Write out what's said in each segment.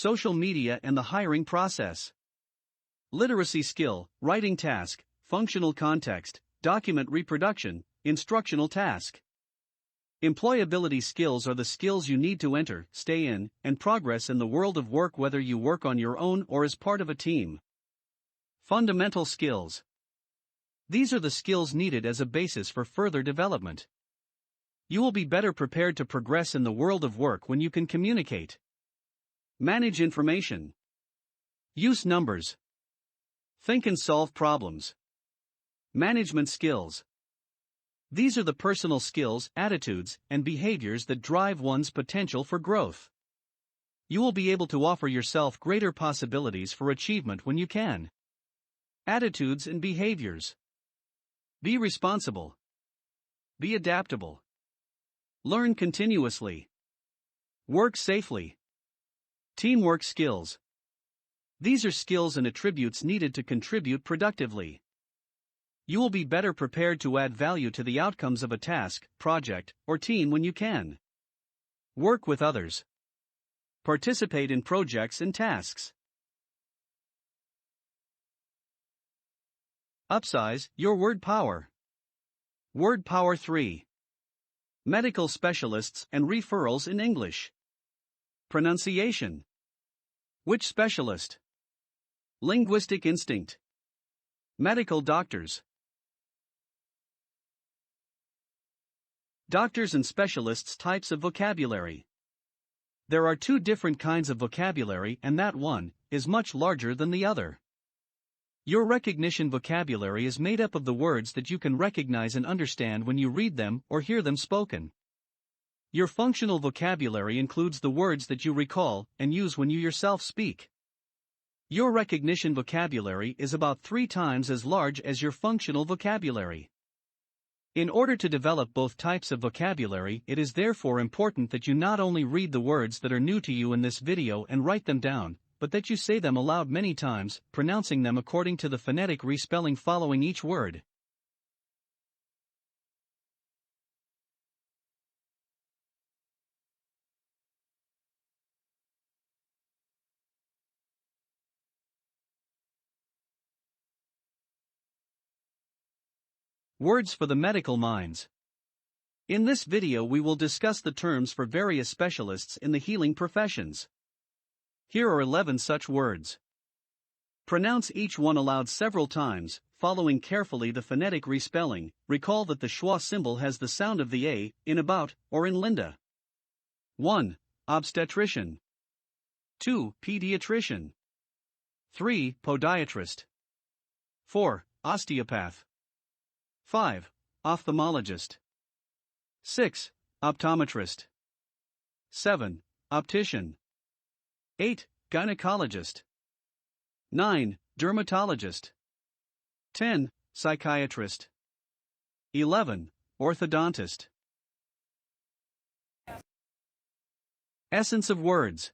social media and the hiring process. Literacy skill, writing task, functional context, document reproduction, instructional task. Employability skills are the skills you need to enter, stay in, and progress in the world of work, whether you work on your own or as part of a team. Fundamental skills. These are the skills needed as a basis for further development. You will be better prepared to progress in the world of work when you can communicate. Manage information. Use numbers. Think and solve problems. Management skills. These are the personal skills, attitudes, and behaviors that drive one's potential for growth. You will be able to offer yourself greater possibilities for achievement when you can. Attitudes and behaviors. Be responsible. Be adaptable. Learn continuously. Work safely. Teamwork skills. These are skills and attributes needed to contribute productively. You will be better prepared to add value to the outcomes of a task, project, or team when you can. Work with others. Participate in projects and tasks. Upsize your word power. Word power 3. Medical specialists and referrals in English. Pronunciation. Which specialist? Linguistic instinct. Medical doctors. Doctors and specialists. Types of vocabulary. There are two different kinds of vocabulary, and that one is much larger than the other. Your recognition vocabulary is made up of the words that you can recognize and understand when you read them or hear them spoken. Your functional vocabulary includes the words that you recall and use when you yourself speak. Your recognition vocabulary is about 3 times as large as your functional vocabulary. In order to develop both types of vocabulary, it is therefore important that you not only read the words that are new to you in this video and write them down, but that you say them aloud many times, pronouncing them according to the phonetic respelling following each word. Words for the medical minds. In this video we will discuss the terms for various specialists in the healing professions. Here are 11 such words. Pronounce each one aloud several times, following carefully the phonetic respelling. Recall that the schwa symbol has the sound of the A, in about, or in Linda. 1. Obstetrician. 2. Pediatrician. 3. Podiatrist. 4. Osteopath. 5. Ophthalmologist. 6. Optometrist. 7. Optician. 8. Gynecologist. 9. Dermatologist. 10. Psychiatrist. 11. Orthodontist. Essence of words.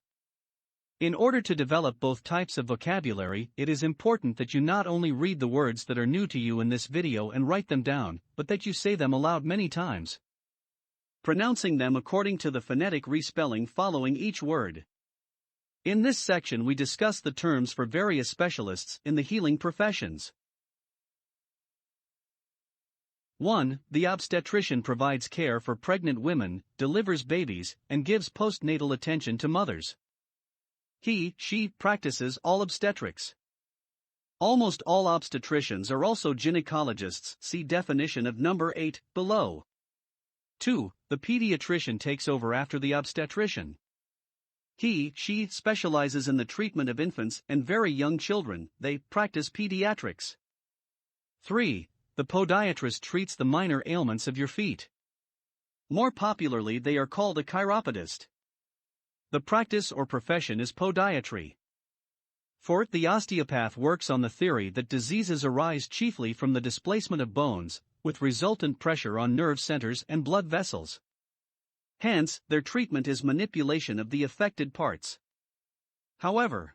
In order to develop both types of vocabulary, it is important that you not only read the words that are new to you in this video and write them down, but that you say them aloud many times, pronouncing them according to the phonetic respelling following each word. In this section we discuss the terms for various specialists in the healing professions. 1. The obstetrician provides care for pregnant women, delivers babies, and gives postnatal attention to mothers. She practices all obstetrics. Almost all obstetricians are also gynecologists. See definition of number 8 below. 2. The pediatrician takes over after the obstetrician. She specializes in the treatment of infants and very young children. They practice pediatrics. 3. The podiatrist treats the minor ailments of your feet. More popularly, they are called a chiropodist. The practice or profession is podiatry. 4. The osteopath works on the theory that diseases arise chiefly from the displacement of bones, with resultant pressure on nerve centers and blood vessels. Hence, their treatment is manipulation of the affected parts. However,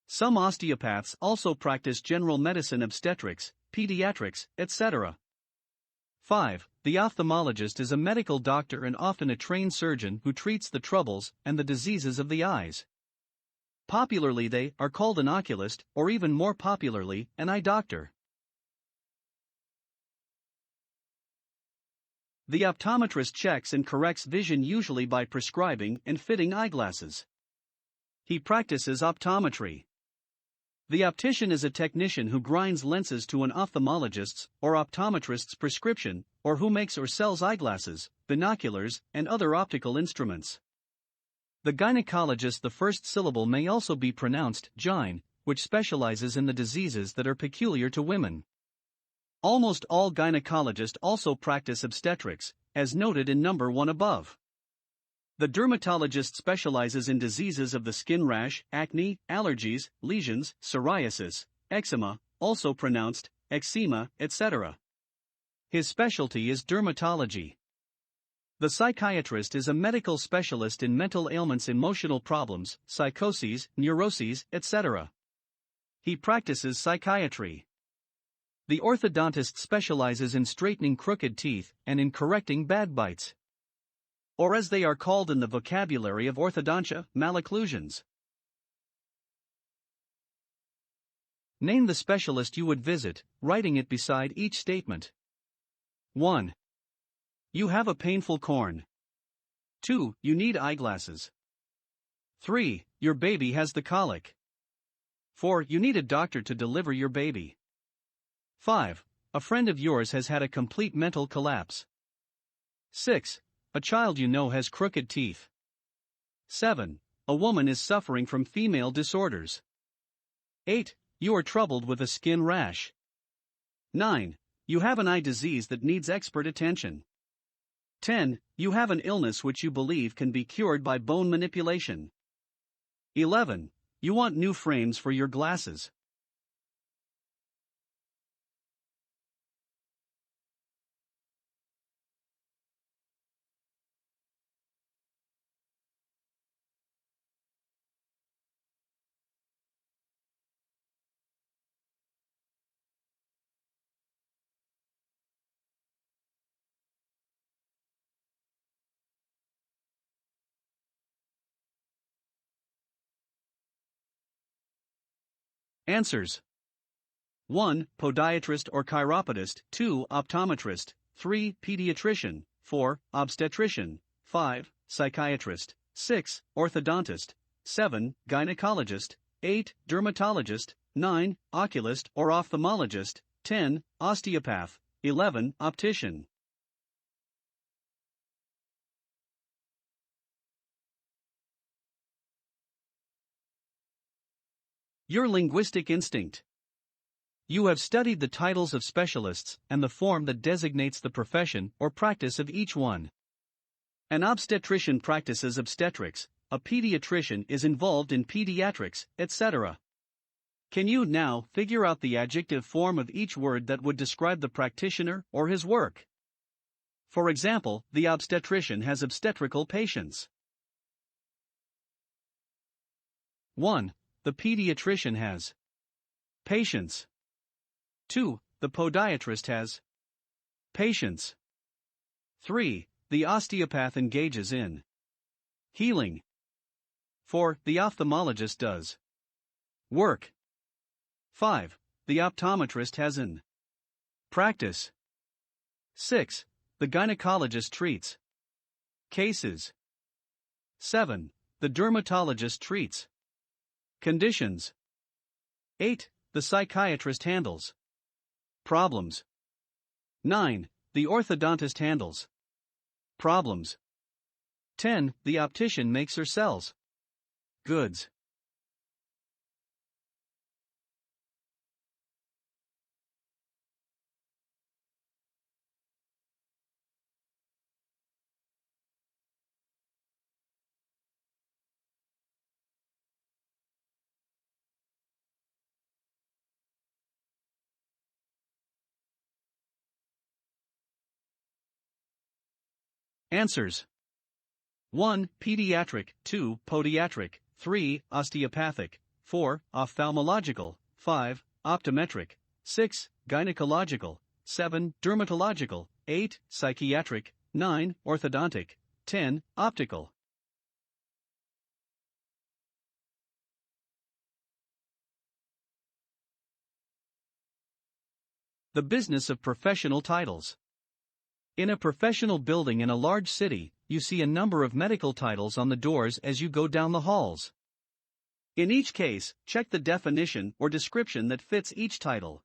some osteopaths also practice general medicine, obstetrics, pediatrics, etc. 5. The ophthalmologist is a medical doctor and often a trained surgeon who treats the troubles and the diseases of the eyes. Popularly, they are called an oculist, or even more popularly, an eye doctor. The optometrist checks and corrects vision usually by prescribing and fitting eyeglasses. He practices optometry. The optician is a technician who grinds lenses to an ophthalmologist's or optometrist's prescription, or who makes or sells eyeglasses, binoculars, and other optical instruments. The gynecologist, the first syllable may also be pronounced gyne, which specializes in the diseases that are peculiar to women. Almost all gynecologists also practice obstetrics, as noted in number 1 above. The dermatologist specializes in diseases of the skin, rash, acne, allergies, lesions, psoriasis, eczema, also pronounced eczema, etc. His specialty is dermatology. The psychiatrist is a medical specialist in mental ailments, emotional problems, psychoses, neuroses, etc. He practices psychiatry. The orthodontist specializes in straightening crooked teeth and in correcting bad bites, or as they are called in the vocabulary of orthodontia, malocclusions. Name the specialist you would visit, writing it beside each statement. 1. You have a painful corn. 2. You need eyeglasses. 3. Your baby has the colic. 4. You need a doctor to deliver your baby. 5. A friend of yours has had a complete mental collapse. 6. A child you know has crooked teeth. 7. A woman is suffering from female disorders. 8. You are troubled with a skin rash. 9. You have an eye disease that needs expert attention. 10. You have an illness which you believe can be cured by bone manipulation. 11. You want new frames for your glasses. Answers: 1. Podiatrist or chiropodist. 2. Optometrist. 3. Pediatrician. 4. Obstetrician. 5. Psychiatrist. 6. Orthodontist. 7. Gynecologist. 8. Dermatologist. 9. Oculist or ophthalmologist. 10. Osteopath. 11. Optician. Your linguistic instinct. You have studied the titles of specialists and the form that designates the profession or practice of each one. An obstetrician practices obstetrics, a pediatrician is involved in pediatrics, etc. Can you now figure out the adjective form of each word that would describe the practitioner or his work? For example, the obstetrician has obstetrical patients. 1. The pediatrician has patients. 2. The podiatrist has patients. 3. The osteopath engages in healing. 4. The ophthalmologist does work. 5. The optometrist has an practice. 6. The gynecologist treats cases. 7. The dermatologist treats conditions. 8. The psychiatrist handles problems. 9. The orthodontist handles problems. 10. The optician makes or sells goods. Answers: 1. Pediatric. 2. Podiatric. 3. Osteopathic. 4. Ophthalmological. 5. Optometric. 6. Gynecological. 7. Dermatological. 8. Psychiatric. 9. Orthodontic. 10. Optical. The business of professional titles. In a professional building in a large city, you see a number of medical titles on the doors as you go down the halls. In each case, check the definition or description that fits each title.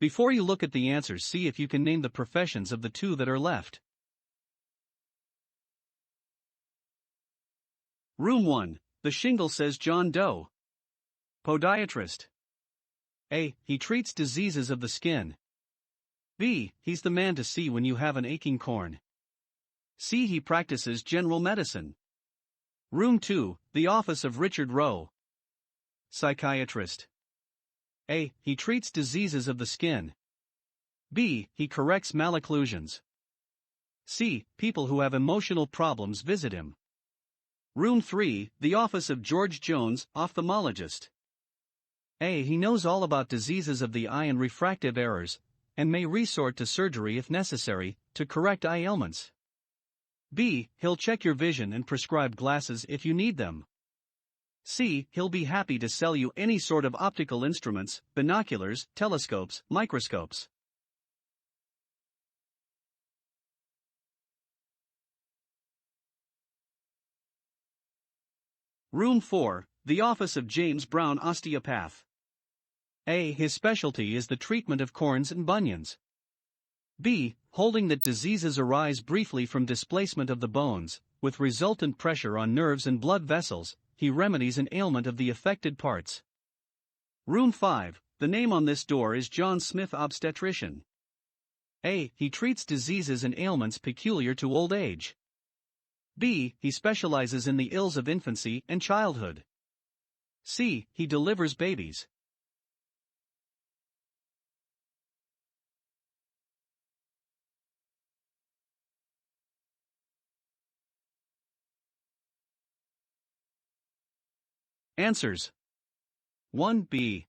Before you look at the answers, see if you can name the professions of the two that are left. Room 1. The shingle says John Doe. Podiatrist. A. He treats diseases of the skin. B. He's the man to see when you have an aching corn. C. He practices general medicine. Room 2. The office of Richard Rowe. Psychiatrist. A. He treats diseases of the skin. B. He corrects malocclusions. C. People who have emotional problems visit him. Room 3. The office of George Jones, ophthalmologist. A. He knows all about diseases of the eye and refractive errors, and may resort to surgery if necessary, to correct eye ailments. B. He'll check your vision and prescribe glasses if you need them. C. He'll be happy to sell you any sort of optical instruments, binoculars, telescopes, microscopes. Room 4. The office of James Brown, osteopath. A. His specialty is the treatment of corns and bunions. B. Holding that diseases arise briefly from displacement of the bones, with resultant pressure on nerves and blood vessels, he remedies an ailment of the affected parts. Room 5. The name on this door is John Smith, obstetrician. A. He treats diseases and ailments peculiar to old age. B. He specializes in the ills of infancy and childhood. C. He delivers babies. Answers. 1b.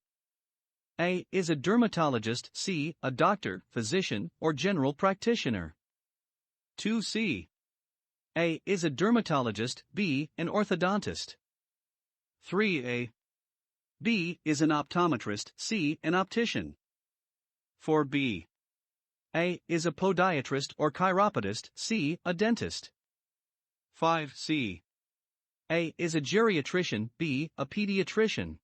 A. Is a dermatologist. C. A doctor, physician, or general practitioner. 2c. A. Is a dermatologist. B. An orthodontist. 3a. B. Is an optometrist. C. An optician. 4b. A. Is a podiatrist or chiropodist. C. A dentist. 5c. A. Is a geriatrician. B. A pediatrician.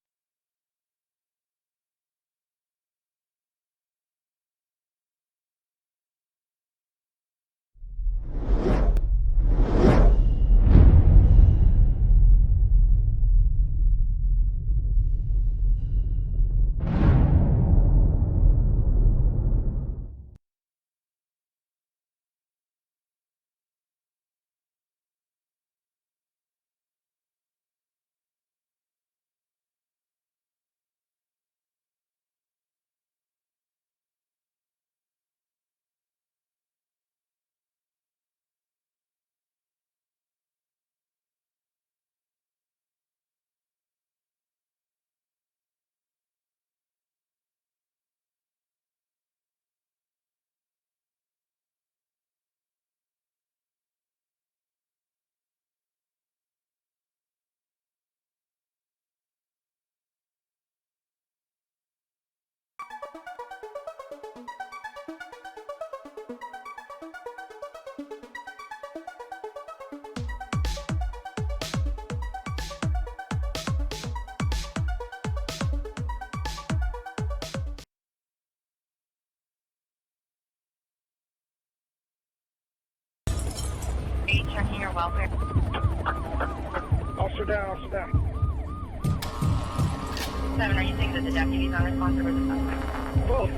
Checking your welfare. Officer down, officer down. 7, are you saying that the deputy's unresponsive or the suspect? Both.